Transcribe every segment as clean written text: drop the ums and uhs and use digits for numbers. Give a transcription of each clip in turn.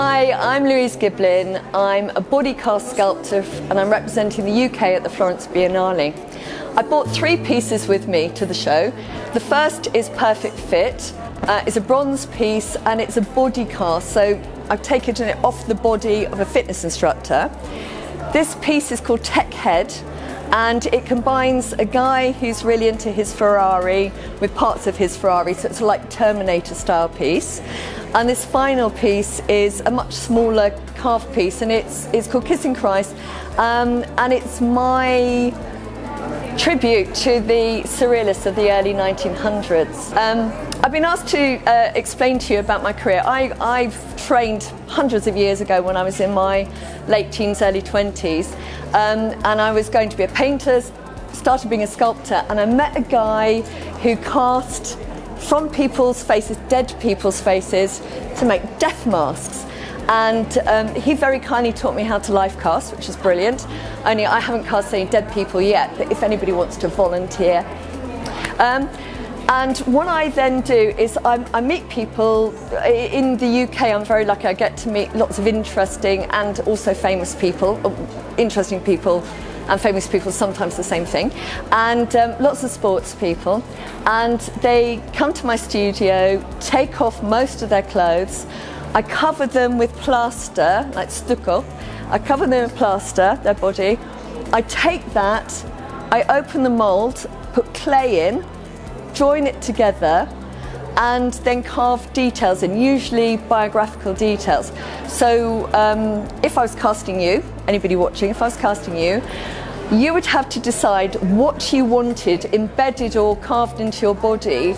Hi, I'm Louise Giblin. I'm a body cast sculptor and I'm representing the UK at the Florence Biennale. I brought 3 pieces with me to the show. The first is Perfect Fit. It's a bronze piece and it's a body cast, so I've taken it off the body of a fitness instructor. This piece is called Tech Head, and it combines a guy who's really into his Ferrari with parts of his Ferrari, so it's like Terminator style piece. And this final piece is a much smaller carved piece, and it's called Kissing Christ, and it's my tribute to the surrealists of the early 1900s. I've been asked to explain to you about my career. I've trained hundreds of years ago when I was in my late teens, early 20s, and I was going to be a painter, started being a sculptor, and I met a guy who cast from people's faces, dead people's faces, to make death masks. And he very kindly taught me how to life cast, which is brilliant. Only I haven't cast any dead people yet, but if anybody wants to volunteer. And what I then do is I meet people. In the UK, I'm very lucky. I get to meet lots of interesting and also famous people. Interesting people and famous people, sometimes the same thing. And lots of sports people. And they come to my studio, take off most of their clothes. I cover them with plaster, like stucco. I cover them with plaster, their body. I take that, I open the mould, put clay in, join it together, and then carve details in, usually biographical details. So if I was casting you, anybody watching, if I was casting you, you would have to decide what you wanted embedded or carved into your body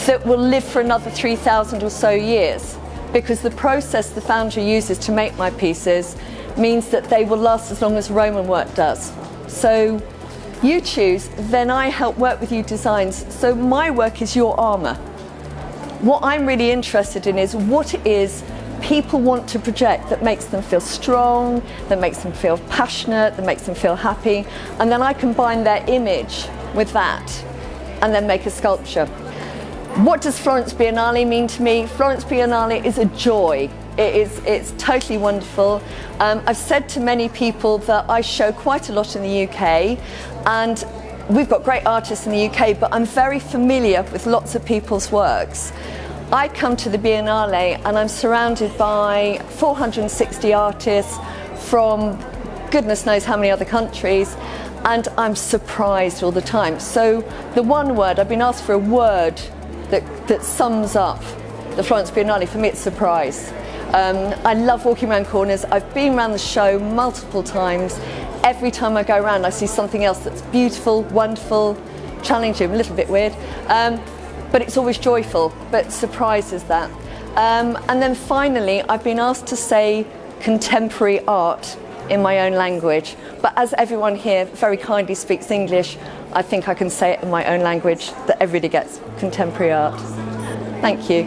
that will live for another 3,000 or so years. Because the process the foundry uses to make my pieces means that they will last as long as Roman work does. So you choose, then I help work with you designs. So my work is your armour. What I'm really interested in is what it is people want to project that makes them feel strong, that makes them feel passionate, that makes them feel happy, and then I combine their image with that and then make a sculpture. What does Florence Biennale mean to me? Florence Biennale is a joy. It's totally wonderful. I've said to many people that I show quite a lot in the UK, and we've got great artists in the UK, but I'm very familiar with lots of people's works. I come to the Biennale and I'm surrounded by 460 artists from goodness knows how many other countries, and I'm surprised all the time. So the one word, I've been asked for a word that sums up the Florence Biennale. For me, it's surprise. I love walking around corners. I've been around the show multiple times. Every time I go around, I see something else that's beautiful, wonderful, challenging, a little bit weird, but it's always joyful, but surprises that. And then finally, I've been asked to say contemporary art in my own language, but as everyone here very kindly speaks English, I think I can say it in my own language that everybody gets: contemporary art. Thank you.